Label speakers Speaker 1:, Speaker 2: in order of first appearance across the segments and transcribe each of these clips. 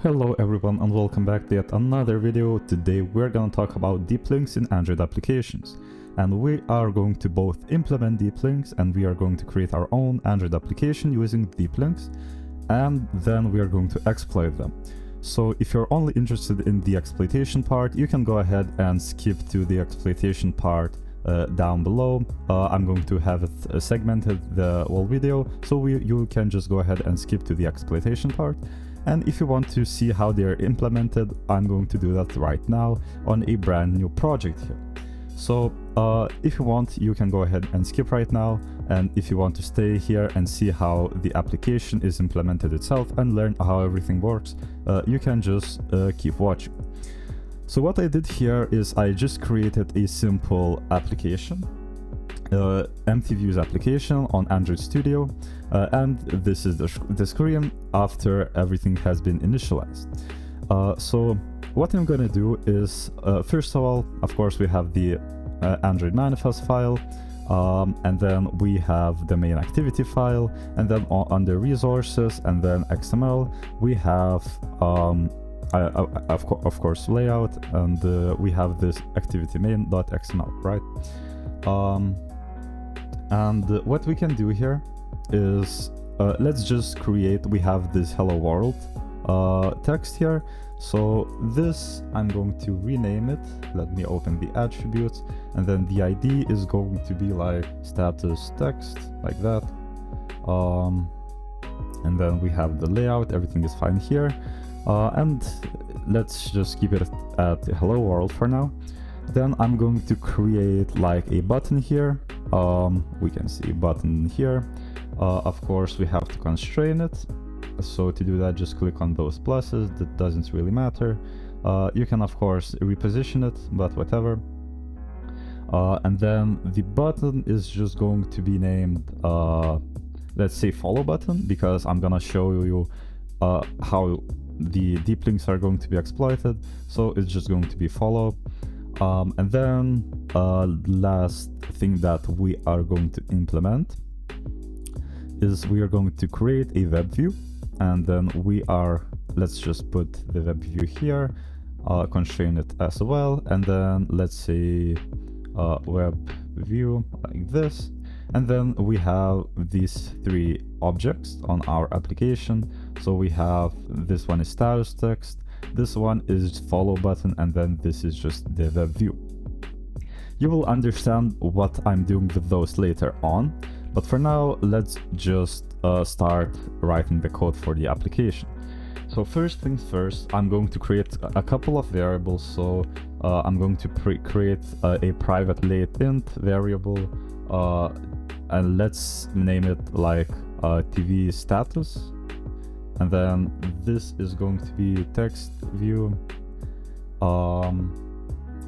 Speaker 1: Hello everyone and welcome back to yet another video. Today we're gonna talk about deep links in Android applications. And we are going to both implement deep links and we are going to create our own Android application using deep links. And then we are going to exploit them. So if you're only interested in the exploitation part, you can go ahead and skip to the exploitation part down below. I'm going to have it segmented the whole video, so you can just go ahead and skip to the exploitation part. And if you want to see how they're implemented, I'm going to do that right now on a brand new project here. So if you want, you can go ahead and skip right now. And if you want to stay here and see how the application is implemented itself and learn how everything works, you can just keep watching. So what I did here is I just created a simple application. Empty views application on Android Studio, and this is the screen after everything has been initialized. So what I'm gonna do is, first of all, of course, we have the Android manifest file, and then we have the main activity file, and then under resources and then XML, we have of course layout, and we have this activity main.xml, right? And what we can do here is, let's just create, we have this hello world text here. So this, I'm going to rename it. Let me open the attributes, and then the ID is going to be like status text, like that. And then we have the layout, everything is fine here. And let's just keep it at hello world for now. Then I'm going to create like a button here. We can see button here. Of course, we have to constrain it. So to do that, just click on those pluses. That doesn't really matter. You can, of course, reposition it, but whatever. And then the button is just going to be named, let's say, follow button, because I'm gonna show you how the deep links are going to be exploited. So it's just going to be follow. And then last thing that we are going to implement is we are going to create a webView, and then let's just put the webView here, constrain it as well, and then let's say webView like this. And then we have these three objects on our application. So we have, this one is status text, this one is follow button, and then this is just the web view. You will understand what I'm doing with those later on, but for now, let's just start writing the code for the application. So first things first, I'm going to create a couple of variables. So I'm going to create a private late int variable, and let's name it like TV status. And then this is going to be text view,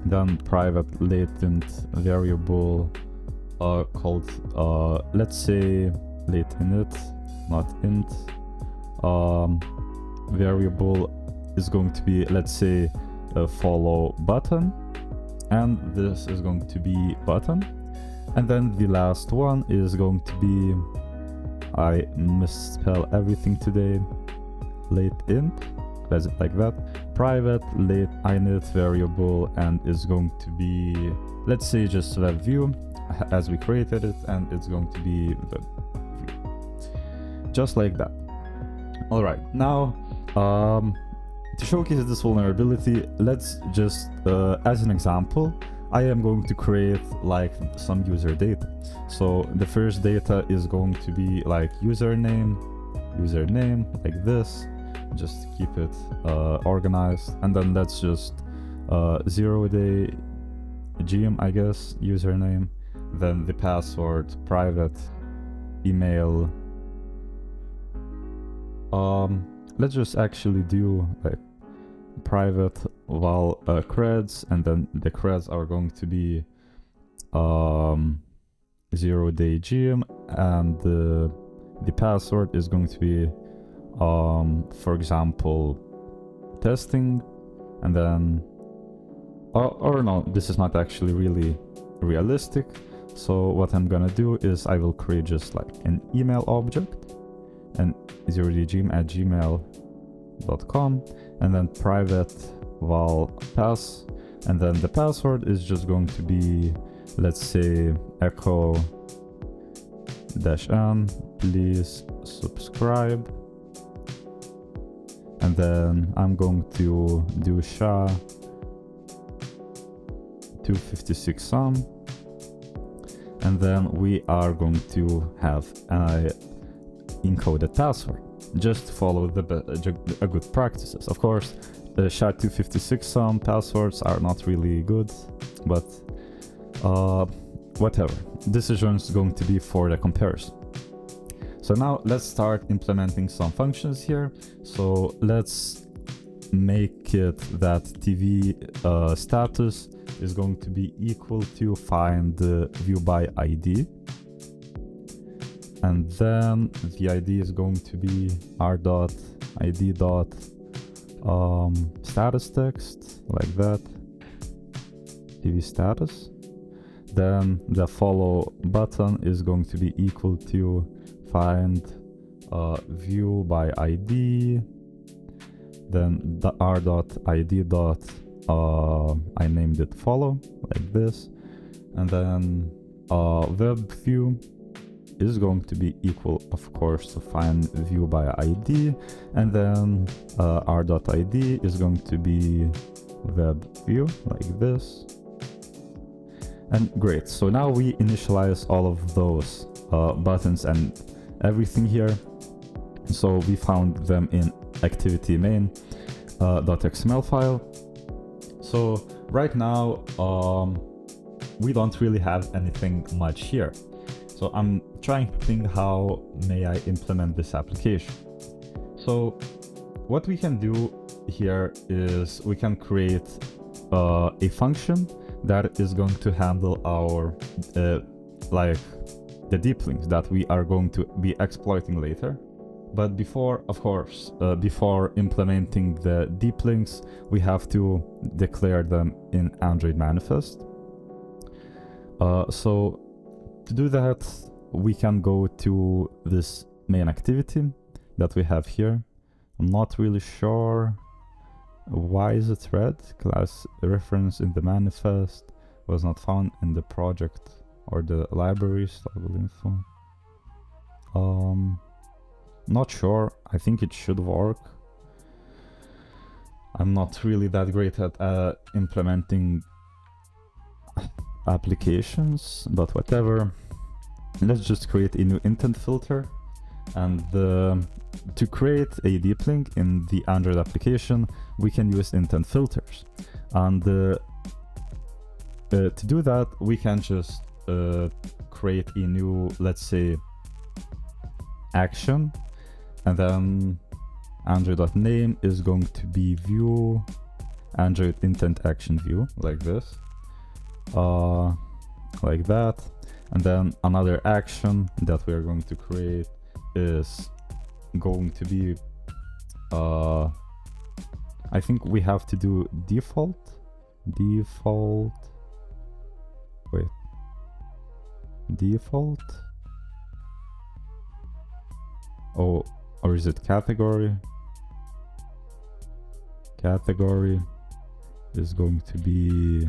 Speaker 1: then private latent variable called, let's say late init, not int. Variable is going to be, let's say, a follow button, and this is going to be button. And then the last one is going to be, I misspell everything today, late int, that's it like that, private late init variable, and is going to be, let's say, just web view as we created it, and it's going to be web view, just like that. All right, now to showcase this vulnerability, let's just as an example, I am going to create like some user data. So the first data is going to be like username like this. Just keep it organized, and then let's just 0-day gm, I guess, username, then the password, private email. Let's just actually do like private val creds, and then the creds are going to be 0-day gm, and the password is going to be for example testing, and then or no, this is not actually really realistic. So what I'm gonna do is I will create just like an email object, and 0dgm at gmail debugging.com, and then private val pass, and then the password is just going to be, let's say, echo -n, please subscribe, and then I'm going to do SHA 256 sum, and then we are going to have an encoded password. Just follow the good practices. Of course, the SHA 256 sum passwords are not really good, but whatever. This is just going to be for the comparison. So now let's start implementing some functions here. So let's make it that TV status is going to be equal to find the view by ID. And then the ID is going to be r.id.status text, like that, TV status. Then the follow button is going to be equal to find view by ID, then the r.id. I named it follow, like this, and then webView is going to be equal, of course, to find view by ID, and then r.id is going to be webView, like this. And great, so now we initialize all of those buttons and everything here. So we found them in activity main.xml file. So right now we don't really have anything much here. So I'm trying to think how may I implement this application. So what we can do here is we can create a function that is going to handle our like the deep links that we are going to be exploiting later. But before, of course, before implementing the deep links, we have to declare them in Android manifest. So to do that, we can go to this main activity that we have here. I'm not really sure why is it red. Class reference in the manifest was not found in the project or the library stable info. Not sure. I think it should work. I'm not really that great at implementing applications, but whatever. Let's just create a new intent filter, and to create a deep link in the Android application, we can use intent filters. And to do that, we can just create a new, let's say, action, and then Android.name is going to be view Android intent action view, like this, like that. And then another action that we are going to create is going to be I think we have to do default, wait, default, oh, or is it category? Category is going to be,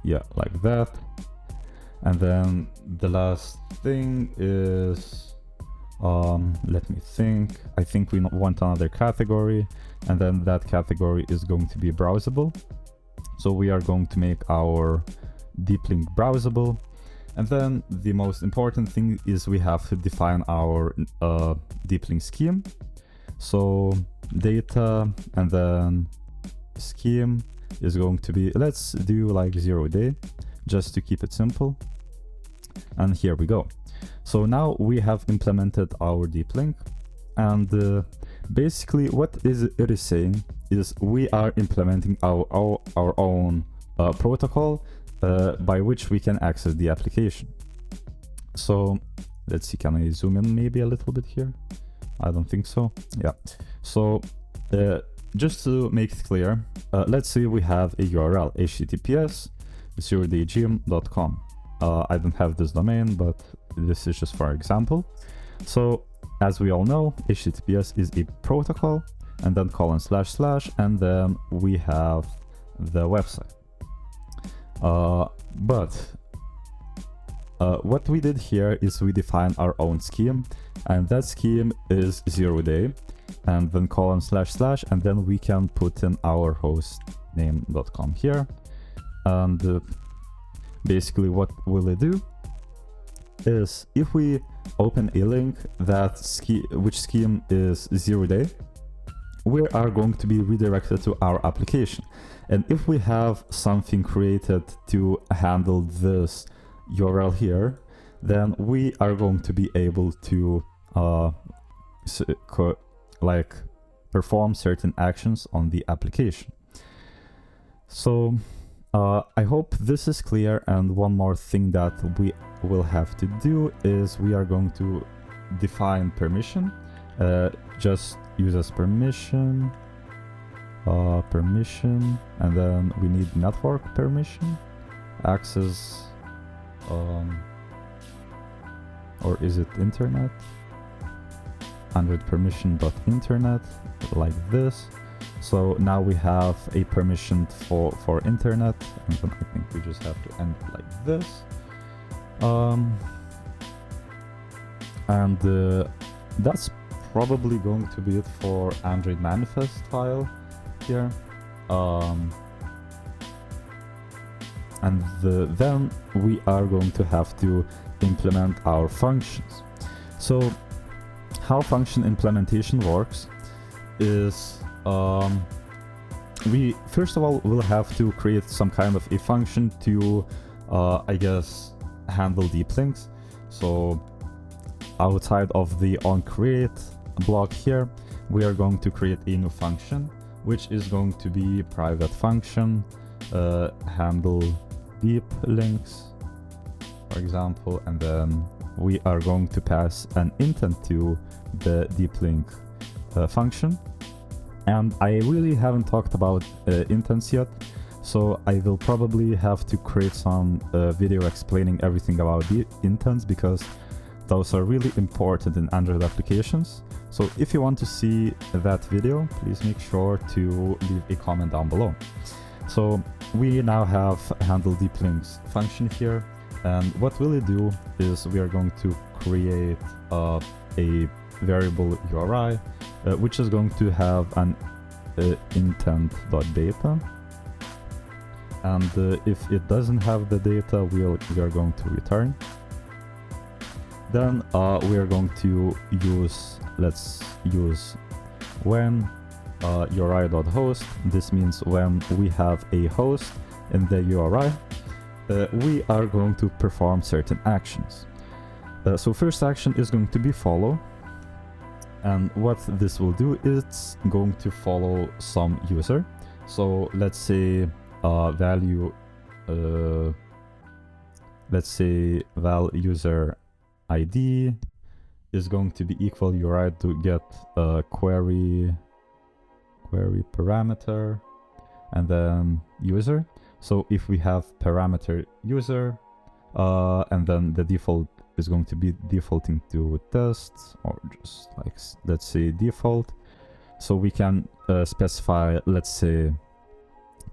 Speaker 1: yeah, like that. And then the last thing is, let me think. I think we want another category, and then that category is going to be browsable. So we are going to make our deep link browsable. And then the most important thing is we have to define our deep link scheme. So data, and then scheme is going to be, let's do like 0 day, just to keep it simple. And here we go. So now we have implemented our deep link, and basically what it is saying is we are implementing our own protocol by which we can access the application. So let's see, can I zoom in maybe a little bit here? I don't think so. Yeah. So just to make it clear, let's say we have a URL, https zerodagm.com. I don't have this domain, but this is just for example. So as we all know, HTTPS is a protocol, and then : / and then we have the website. But what we did here is we defined our own scheme, and that scheme is 0day, and then : / and then we can put in our host name.com here. And basically what will it do is, if we open a link which scheme is 0day, we are going to be redirected to our application. And if we have something created to handle this URL here, then we are going to be able to perform certain actions on the application. So I hope this is clear. And one more thing that we will have to do is we are going to define permission. Just use as permission, and then we need network permission, access, or is it internet? Android permission.internet, like this. So now we have a permission for internet, and then I think we just have to end it like this. That's probably going to be it for Android manifest file here. Then we are going to have to implement our functions. So how function implementation works is we first of all will have to create some kind of a function to I guess handle deep links. So outside of the onCreate block here, we are going to create a new function, which is going to be private function handle deep links, for example, and then we are going to pass an intent to the deep link function. And I really haven't talked about intents yet, so I will probably have to create some video explaining everything about the intents, because those are really important in Android applications. So if you want to see that video, please make sure to leave a comment down below. So we now have handle deep links function here, and what will it do is we are going to create a variable URI, which is going to have an intent.data, and if it doesn't have the data, we are going to return. Then we are going to use, let's use when URI.host. This means when we have a host in the URI, we are going to perform certain actions. So first action is going to be follow, and what this will do is it's going to follow some user. So let's say value, let's say val user ID is going to be equal URI to get query parameter, and then user. So if we have parameter user, and then the default is going to be defaulting to tests, or just like, let's say default. So we can specify, let's say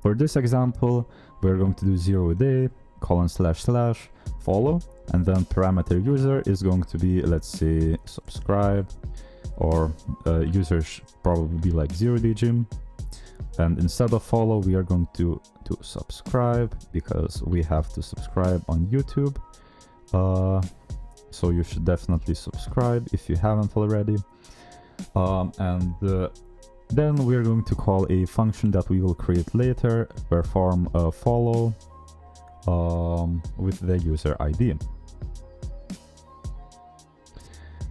Speaker 1: for this example, we're going to do 0day : / follow, and then parameter user is going to be, let's say, subscribe, or user should probably be like 0day gym. And instead of follow, we are going to subscribe, because we have to subscribe on YouTube. So you should definitely subscribe if you haven't already. Then we're going to call a function that we will create later, perform a follow with the user ID.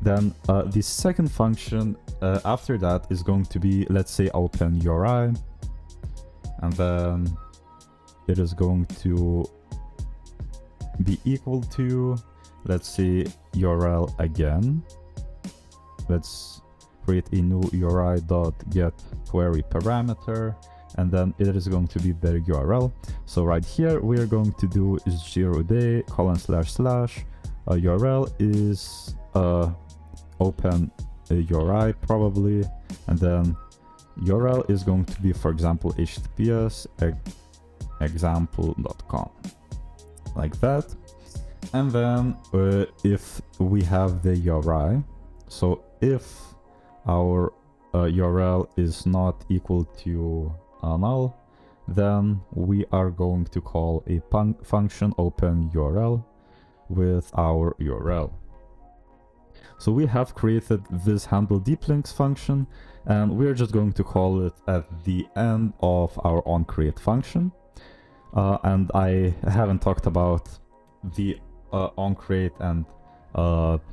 Speaker 1: Then the second function after that is going to be, let's say, openUri, and then it is going to be equal to, let's say, URL again. Let's create a new URI.get query parameter, and then it is going to be the URL. So right here we are going to do is 0day : / URL is openUri probably, and then URL is going to be, for example, https example.com, like that. And then if we have the URI, so if our URL is not equal to null, then we are going to call a function openUrl with our URL. So we have created this handle deep links function, and we're just going to call it at the end of our onCreate function. And I haven't talked about the onCreate and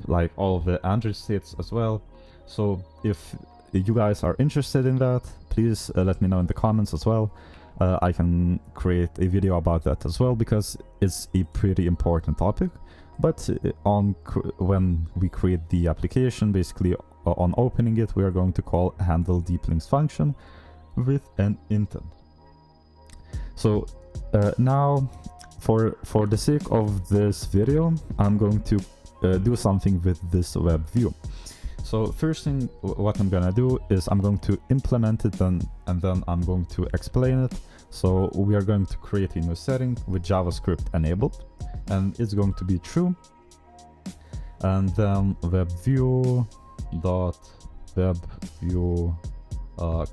Speaker 1: like all of the Android states as well. So if you guys are interested in that, please let me know in the comments as well. I can create a video about that as well, because it's a pretty important topic. But when we create the application, basically on opening it, we are going to call handle deep links function with an intent. So now for the sake of this video, I'm going to do something with this webView. So first thing what I'm gonna do is I'm going to implement it and then I'm going to explain it. So we are going to create a new setting with JavaScript enabled, and it's going to be true. And then webView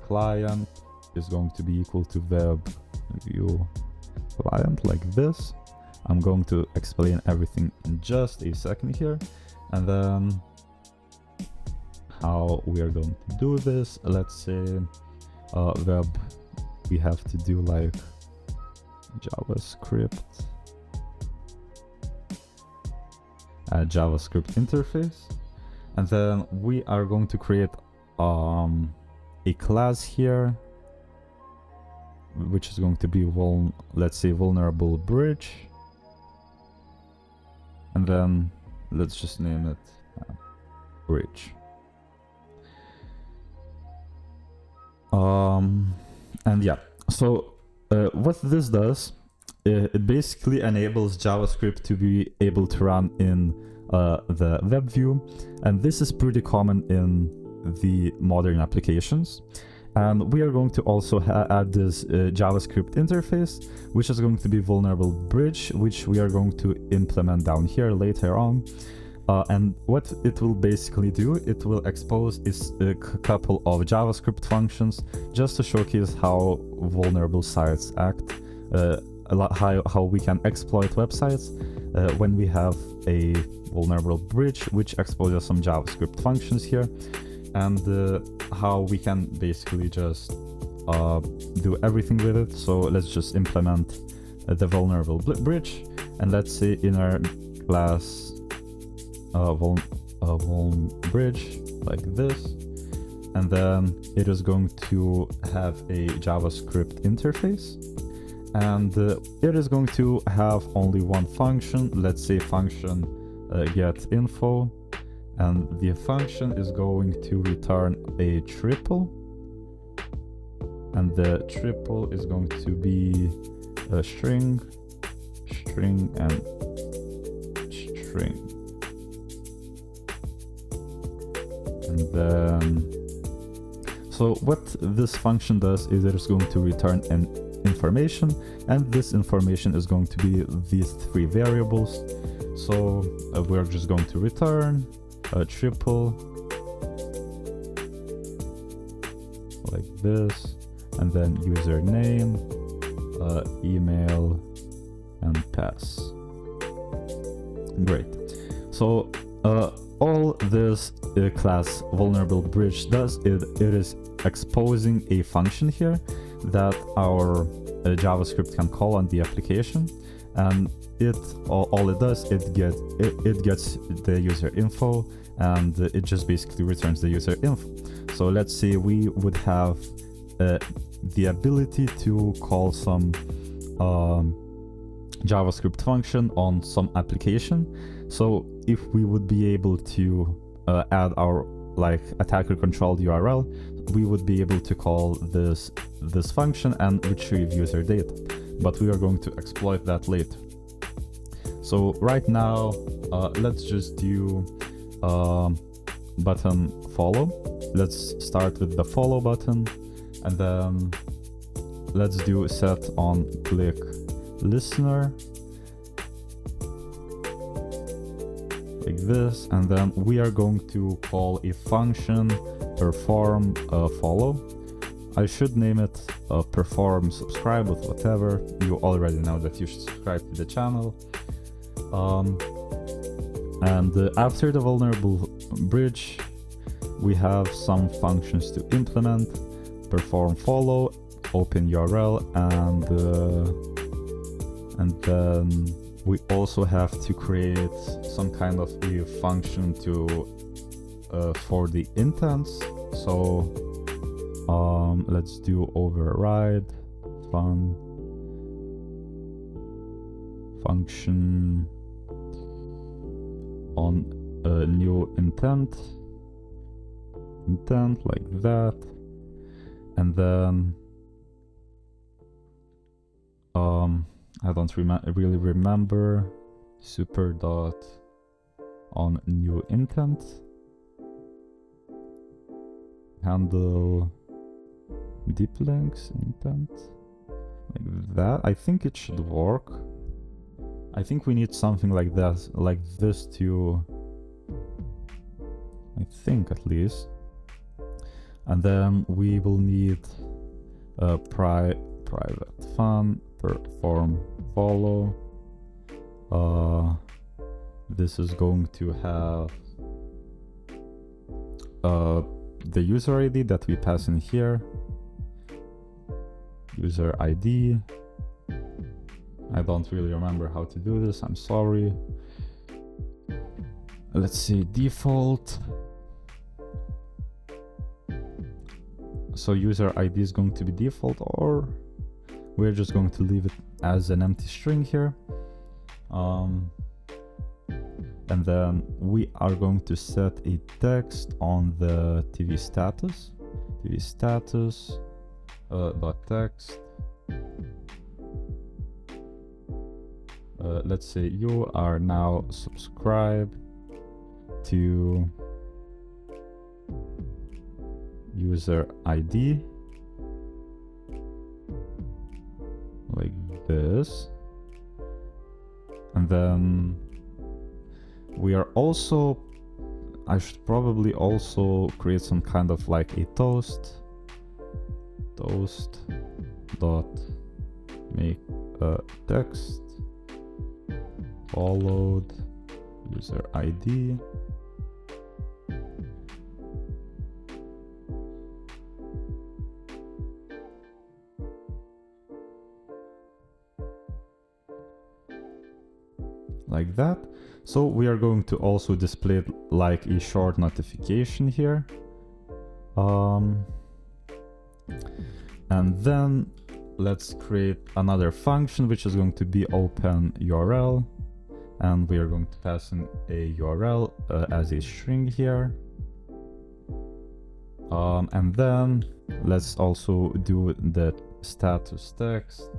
Speaker 1: client is going to be equal to webView client, like this. I'm going to explain everything in just a second here, and then how we are going to do this. Let's say we have to do like JavaScript interface, and then we are going to create a class here, which is going to be let's say vulnerable bridge, and then let's just name it bridge. And yeah, so what this does, it basically enables JavaScript to be able to run in the webView, and this is pretty common in the modern applications. And we are going to also add this JavaScript interface, which is going to be vulnerable bridge, which we are going to implement down here later on. And what it will basically do, it will expose a couple of JavaScript functions just to showcase how vulnerable sites act, how we can exploit websites when we have a vulnerable bridge which exposes some JavaScript functions here, and how we can basically just do everything with it. So let's just implement the vulnerable bridge, and let's say in our class vuln bridge, like this, and then it is going to have a JavaScript interface, and it is going to have only one function. Let's say function get info, and the function is going to return a triple, and the triple is going to be a string, and string. And then, so what this function does is it is going to return an information, and this information is going to be these three variables. So we're just going to return a triple, like this, and then username, email, and pass. Great. So all this class vulnerable bridge does, it is exposing a function here that our JavaScript can call on the application, and all it does, it gets the user info, and it just basically returns the user info. So let's say we would have the ability to call some JavaScript function on some application. So if we would be able to add our like attacker controlled URL, we would be able to call this function and retrieve user data, but we are going to exploit that later. So right now let's just do button follow. Let's start with the follow button, and then let's do set on click listener like this, and then we are going to call a function perform follow. I should name it perform subscribe with whatever. You already know that you should subscribe to the channel. And after the vulnerable bridge, we have some functions to implement: perform follow, openUrl, and then we also have to create some kind of a function to for the intents. So let's do override function on a new intent like that, and then I don't really remember super dot on new intent handle deep links intent like that. I think it should work. I think we need something like that, like this to, I think at least. And then we will need a private fun perform follow. This is going to have the user ID that we pass in here. User ID. I don't really remember how to do this, I'm sorry. Let's see, default. So user ID is going to be default, or we're just going to leave it as an empty string here. And then we are going to set a text on the TV status. TV status dot text. Let's say you are now subscribed to user ID like this, and then we are also, I should probably also create some kind of like a toast dot make a text followed user ID. Like that. So we are going to also display like a short notification here. And then let's create another function which is going to be openUrl, and we are going to pass in a URL as a string here. And then let's also do the status text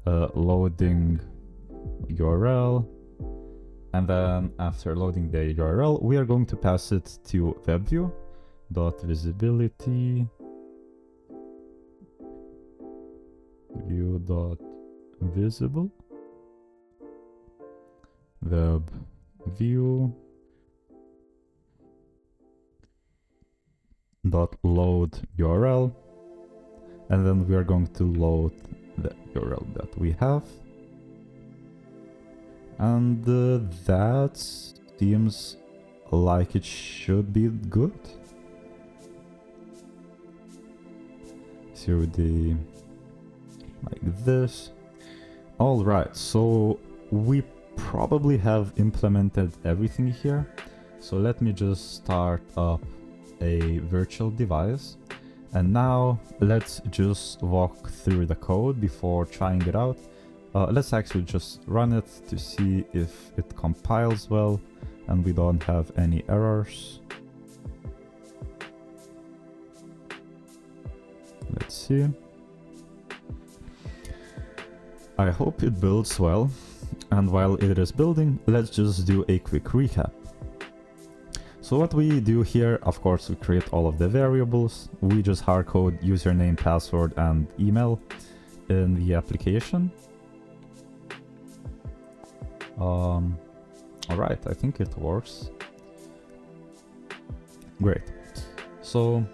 Speaker 1: loading URL. And then after loading the URL, we are going to pass it to webView dot visibility view dot visible web view dot load URL, and then we are going to load the URL that we have. And that seems like it should be good. So the like this. All right, so we probably have implemented everything here. So let me just start up a virtual device. And now let's just walk through the code before trying it out. Let's actually just run it to see if it compiles well and we don't have any errors. Let's see. I hope it builds well. And while it is building, let's just do a quick recap. So what we do here, of course, we create all of the variables. We just hardcode username, password, and email in the application. Alright, I think it works. Great. So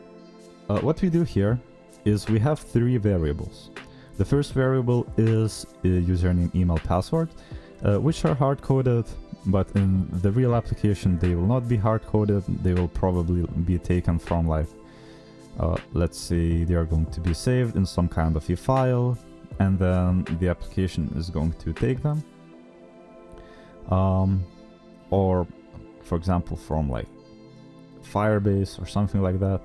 Speaker 1: what we do here is we have 3 variables. The first variable is username, email, password, which are hard-coded, but in the real application they will not be hard-coded. They will probably be taken from, like, let's say they are going to be saved in some kind of a file, and then the application is going to take them. Or, for example, from like Firebase or something like that.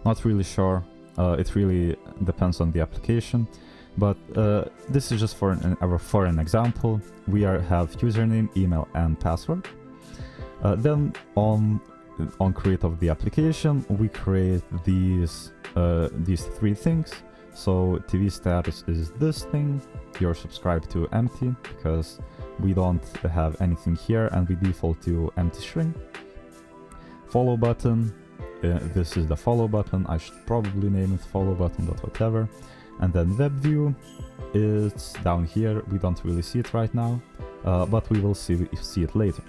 Speaker 1: Not really sure. It really depends on the application. But this is just for an example. We have username, email, and password. Then on create of the application, we create these 3 things. So TV status is this thing. You're subscribed to empty because we don't have anything here, and we default to empty string. Follow button. This is the follow button. I should probably name it follow button, but whatever. And then webView is down here. We don't really see it right now, but we will see it later.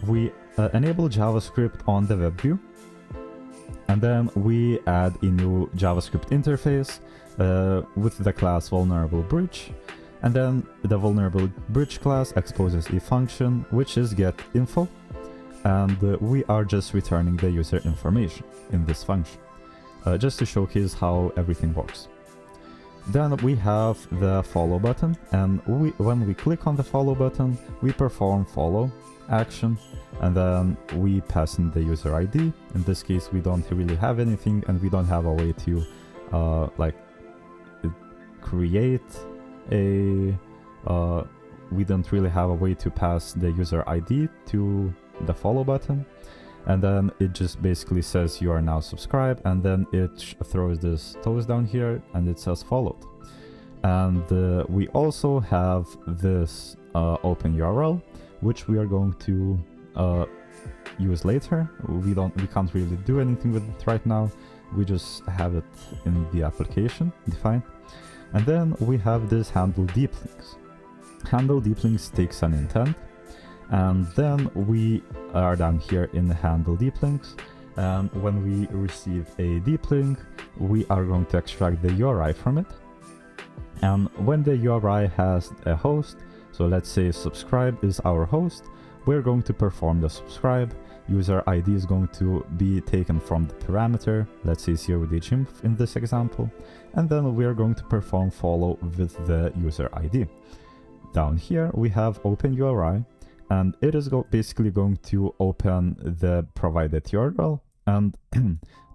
Speaker 1: We enable JavaScript on the webView, and then we add a new JavaScript interface with the class vulnerable bridge. And then the vulnerable bridge class exposes a function which is getInfo, and we are just returning the user information in this function, just to showcase how everything works. Then we have the follow button, and when we click on the follow button, we perform follow action, and then we pass in the user ID. In this case, we don't really have anything, and we don't have a way to create a we don't really have a way to pass the user ID to the follow button. And then it just basically says you are now subscribed, and then it throws this toast down here and it says followed. And we also have this openUrl, which we are going to use later. We can't really do anything with it right now. We just have it in the application defined. And then we have this handle deep links. Handle deep links takes an intent, and then we are down here in the handle deep links. And when we receive a deep link, we are going to extract the URI from it. And when the URI has a host, so let's say subscribe is our host, we're going to perform the subscribe. User ID is going to be taken from the parameter, let's say 0dgimp in this example, and then we are going to perform follow with the user ID. Down here we have openUri, and it is basically going to open the provided URL, and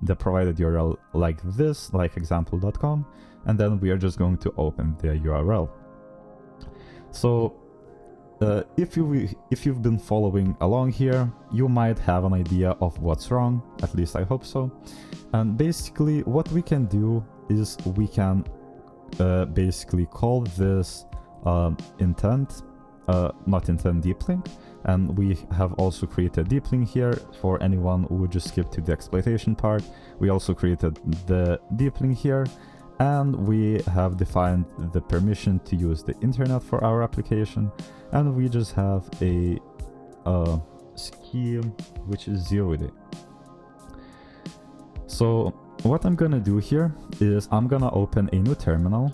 Speaker 1: the provided URL like this, like example.com, and then we are just going to open the URL. So if you've been following along here, you might have an idea of what's wrong, at least I hope so. And basically what we can do is we can basically call this intent, not intent deep link, and we have also created deep link here for anyone who would just skip to the exploitation part. We also created the deep link here, and we have defined the permission to use the internet for our application, and we just have a scheme which is 0D. So what I'm gonna do here is I'm gonna open a new terminal,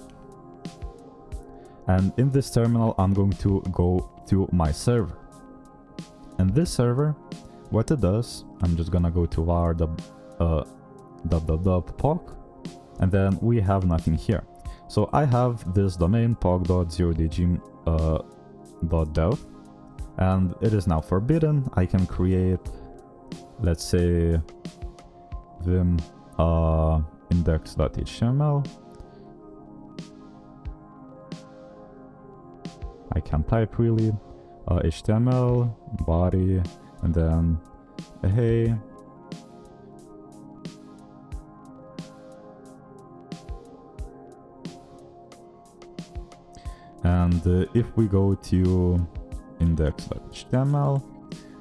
Speaker 1: and in this terminal I'm going to go to my server. And this server, what it does, I'm just gonna go to var pog, and then we have nothing here. So I have this domain pog.0dgim.dev, and it is now forbidden. I can create, let's say, vim index.html. I can type really HTML body, and then hey, and if we go to index.html,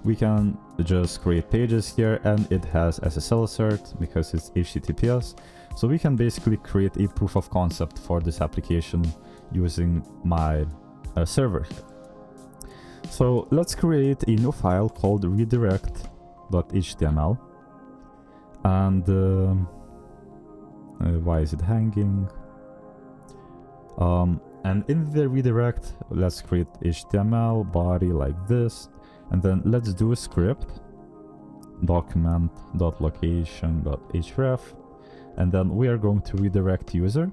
Speaker 1: we can just create pages here, and it has SSL cert because it's HTTPS. So we can basically create a proof of concept for this application using my server here. So let's create a new file called redirect.html. And why is it hanging? And in the redirect, let's create HTML body like this, and then let's do a script document.location.href, and then we are going to redirect user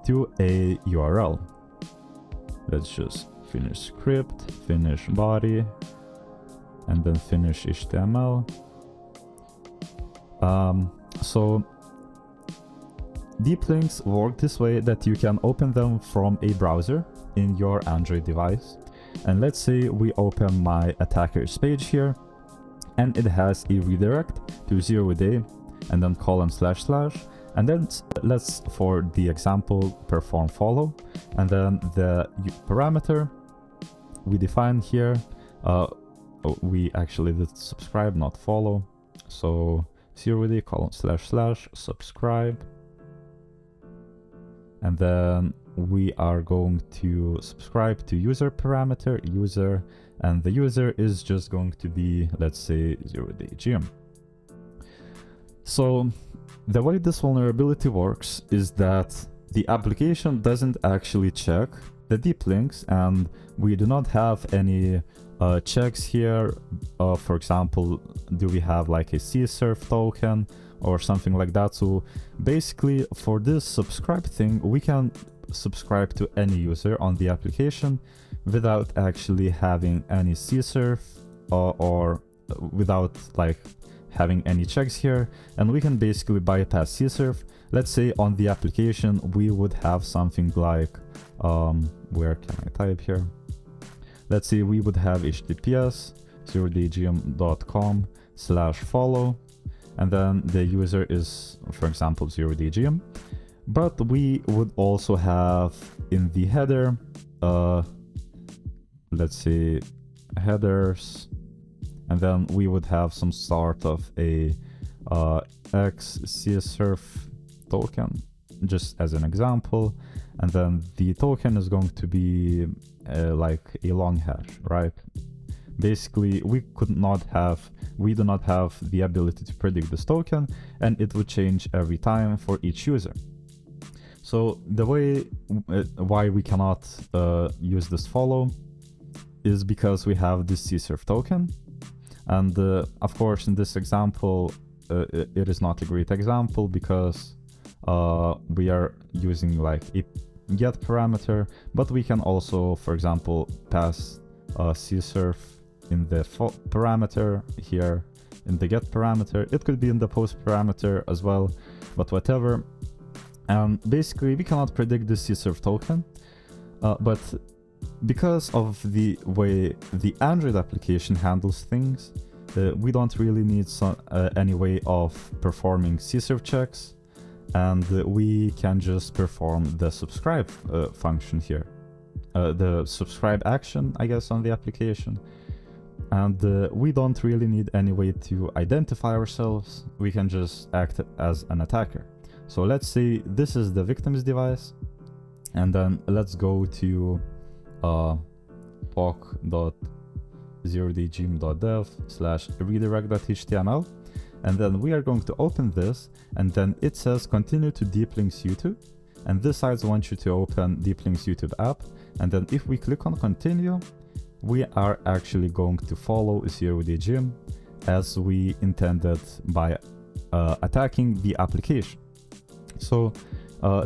Speaker 1: to a URL. Let's just finish script, finish body, and then finish HTML. So deep links work this way that you can open them from a browser in your Android device. And let's say we open my attacker's page here, and it has a redirect to 0 day and then : / and then let's, for the example, perform follow, and then the parameter we define here, we actually did subscribe, not follow, so 0 day : / subscribe, and then we are going to subscribe to user parameter, user, and the user is just going to be, let's say, 0 day gm. So the way this vulnerability works is that the application doesn't actually check the deep links, and we do not have any checks here. For example, do we have like a CSRF token or something like that? So basically for this subscribe thing, we can subscribe to any user on the application without actually having any CSRF or without like having any checks here, and we can basically bypass CSRF. Let's say on the application we would have something like where can I type here? Let's say we would have https 0daygm.com/follow, and then the user is, for example, 0daygm. But we would also have in the header, let's say headers, and then we would have some sort of a xcsrf token, just as an example, and then the token is going to be like a long hash, right? Basically, we do not have the ability to predict this token, and it would change every time for each user. So the way why we cannot use this follow is because we have this CSRF token, and of course in this example it is not a great example because we are using like a get parameter, but we can also, for example, pass CSRF in the parameter here in the get parameter. It could be in the post parameter as well, but whatever. And basically we cannot predict the CSRF token, but because of the way the Android application handles things, we don't really need any way of performing CSRF checks, and we can just perform the subscribe function here, the subscribe action, I guess, on the application. And we don't really need any way to identify ourselves. We can just act as an attacker. So let's say this is the victim's device, and then let's go to poc.0daygm.dev/redirect.html, and then we are going to open this, and then it says continue to deep links YouTube, and this site wants you to open deep links YouTube app, and then if we click on continue, we are actually going to follow 0daygm as we intended by attacking the application. So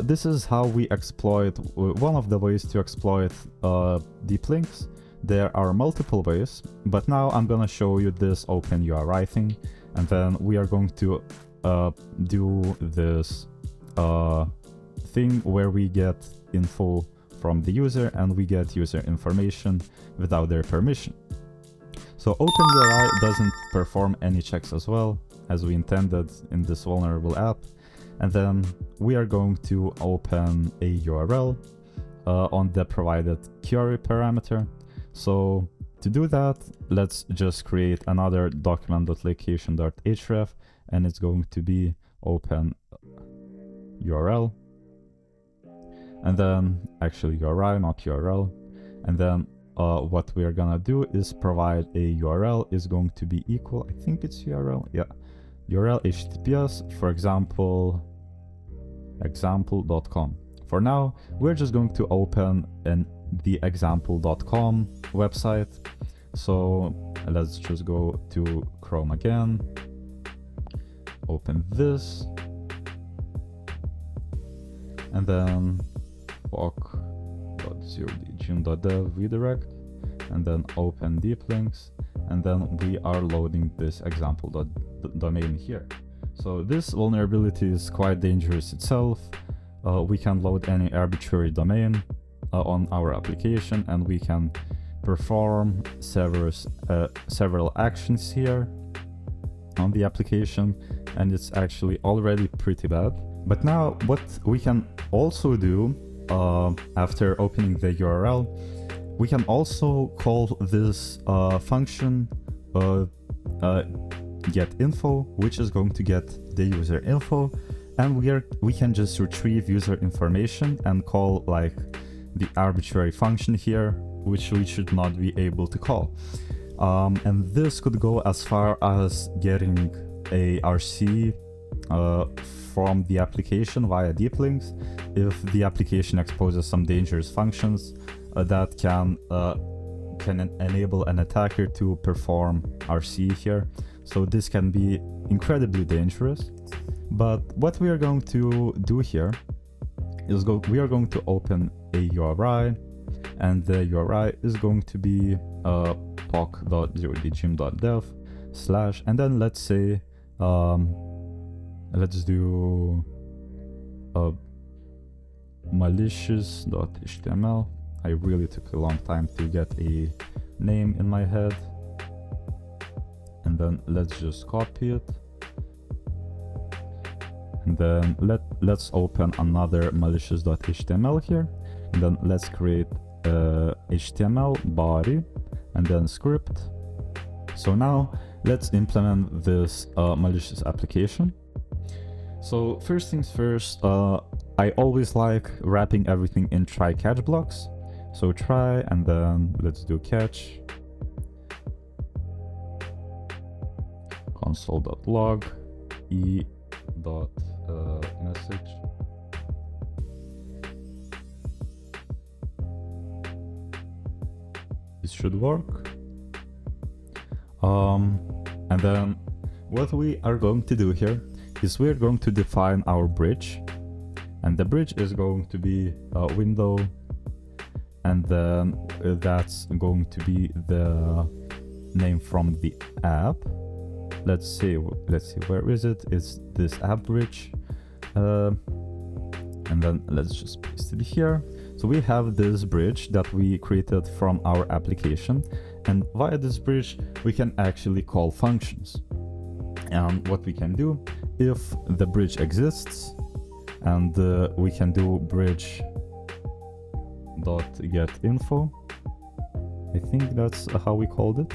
Speaker 1: this is how we exploit, one of the ways to exploit deep links. There are multiple ways, but now I'm gonna show you this openUri thing, and then we are going to do this thing where we get info from the user and we get user information without their permission. So openUri doesn't perform any checks as well as we intended in this vulnerable app. And then we are going to open a URL on the provided query parameter. So to do that, let's just create another document.location.href, and it's going to be openUrl, and then actually URI, not URL, and then what we are gonna do is provide a URL is going to be equal, I think it's URL, yeah, URL HTTPS, for example, example.com. For now, we're just going to open the example.com website. So let's just go to Chrome again, open this, and then walk.0dgym.dev redirect, and then open deep links, and then we are loading this example.domain here. So this vulnerability is quite dangerous itself. We can load any arbitrary domain on our application, and we can perform several actions here on the application, and it's actually already pretty bad. But now what we can also do after opening the URL, we can also call this function getInfo, which is going to get the user info, and we can just retrieve user information and call like the arbitrary function here, which we should not be able to call. And this could go as far as getting a RC from the application via deep links if the application exposes some dangerous functions that can enable an attacker to perform RC here. So this can be incredibly dangerous. But what we are going to do here is we are going to open a URI, and the URI is going to be poc.0dgym.dev / and then let's say let's do malicious.html. I really took a long time to get a name in my head, and then let's just copy it, and then let's open another malicious.html here, and then let's create HTML body and then script. So now let's implement this malicious application. So first things first, I always like wrapping everything in try catch blocks. So try, and then let's do catch, console.log e.message. This should work. And then what we are going to do here is we're going to define our bridge, and the bridge is going to be a window, and then that's going to be the name from the app. Let's see, where is it? It's this app bridge, and then let's just paste it here. So we have this bridge that we created from our application, and via this bridge we can actually call functions. And what we can do, if the bridge exists, and we can do bridge.getInfo. I think that's how we called it.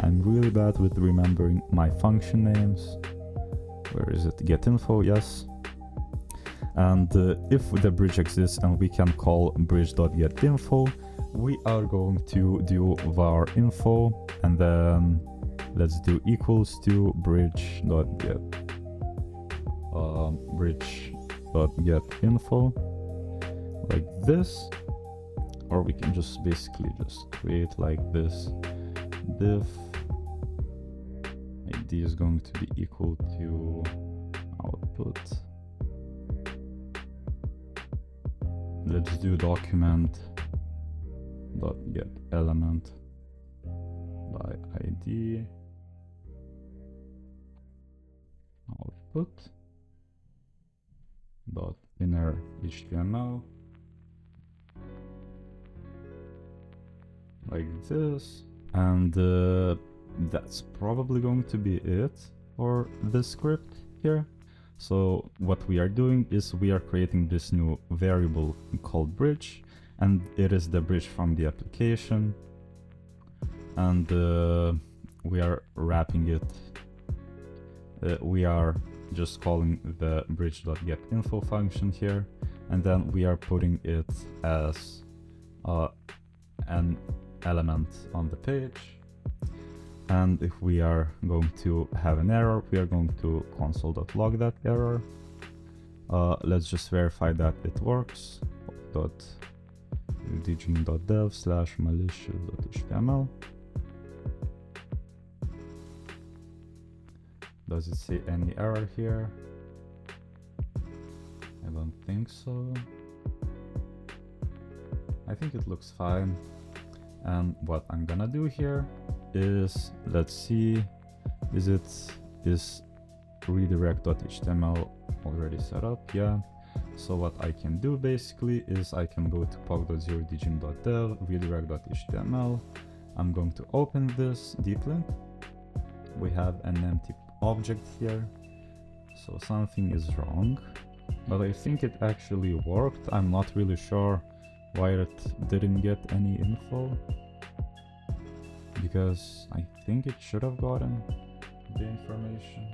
Speaker 1: I'm really bad with remembering my function names. Where is it? GetInfo, yes. And if the bridge exists and we can call bridge.getInfo, we are going to do var info, and then let's do equals to bridge.getInfo, like this. Or we can just basically just create like this div id is going to be equal to output. Let's do document.getElement by id output dot inner HTML, like this. And that's probably going to be it for this script here. So what we are doing is we are creating this new variable called bridge, and it is the bridge from the application. and we are wrapping it. We are just calling the bridge.getInfo function here, and then we are putting it as an element on the page. And if we are going to have an error, we are going to console.log that error. Let's just verify that it works. debugging.dev/malicious.html. Does it say any error here? I don't think so. I think it looks fine. And what I'm gonna do here is, let's see, is redirect.html already set up? Yeah. So what I can do basically is I can go to pog.0digin.dev, redirect.html. I'm going to open this deep link. We have an empty object here, so something is wrong, but I think it actually worked. I'm not really sure why it didn't get any info, because I think it should have gotten the information.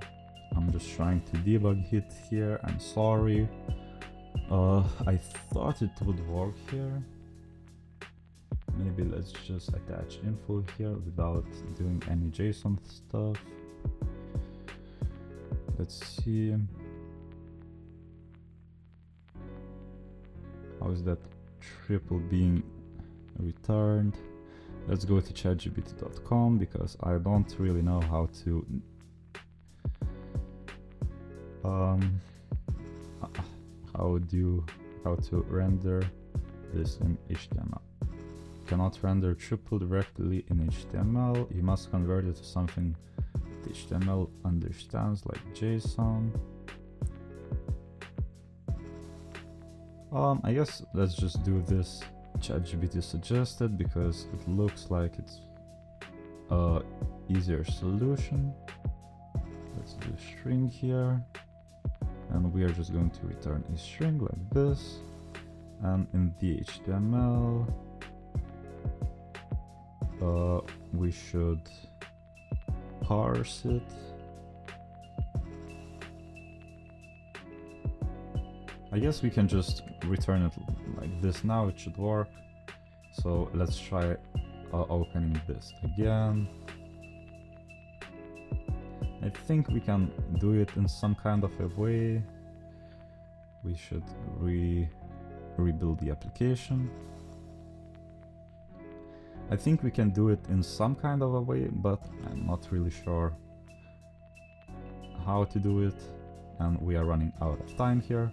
Speaker 1: I'm just trying to debug it here. I'm sorry. I thought it would work here. Maybe let's just attach info here without doing any JSON stuff. Let's see. How is that triple being returned? Let's go to chatgpt.com because I don't really know how to how to render this in HTML. Cannot render triple directly in HTML. You must convert it to something that HTML understands, like JSON. I guess let's just do this ChatGPT suggested because it looks like it's a easier solution. Let's do string here, and we are just going to return a string like this, and in the HTML we should parse it. I guess we can just return it like this. Now it should work. So let's try opening this again. I think we can do it in some kind of a way. We should rebuild the application. I think we can do it in some kind of a way, but I'm not really sure how to do it, and we are running out of time here.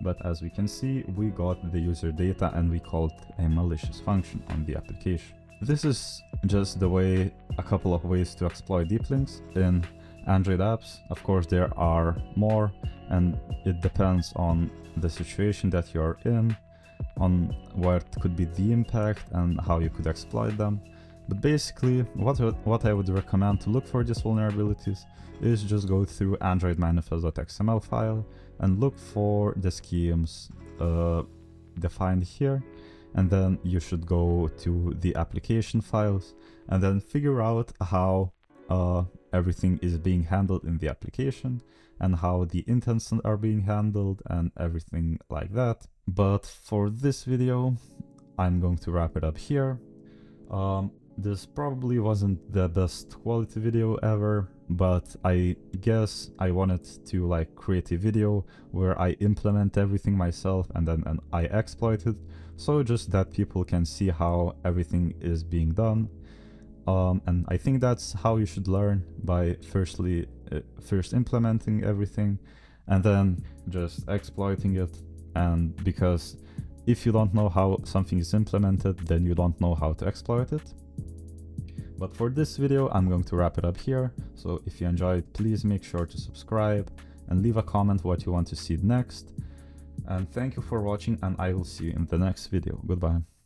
Speaker 1: But as we can see, we got the user data and we called a malicious function on the application. This is just a couple of ways to exploit deep links in Android apps. Of course, there are more, and it depends on the situation that you're in, on what could be the impact and how you could exploit them. But basically, what I would recommend to look for these vulnerabilities is just go through AndroidManifest.xml file and look for the schemes defined here, and then you should go to the application files and then figure out how everything is being handled in the application and how the intents are being handled and everything like that. But for this video, I'm going to wrap it up here. This probably wasn't the best quality video ever, but I guess I wanted to like create a video where I implement everything myself and then I exploit it, so just that people can see how everything is being done. And I think that's how you should learn, by first implementing everything and then just exploiting it. And because if you don't know how something is implemented, then you don't know how to exploit it. But for this video, I'm going to wrap it up here. So if you enjoyed, please make sure to subscribe and leave a comment what you want to see next. And thank you for watching, and I will see you in the next video. Goodbye.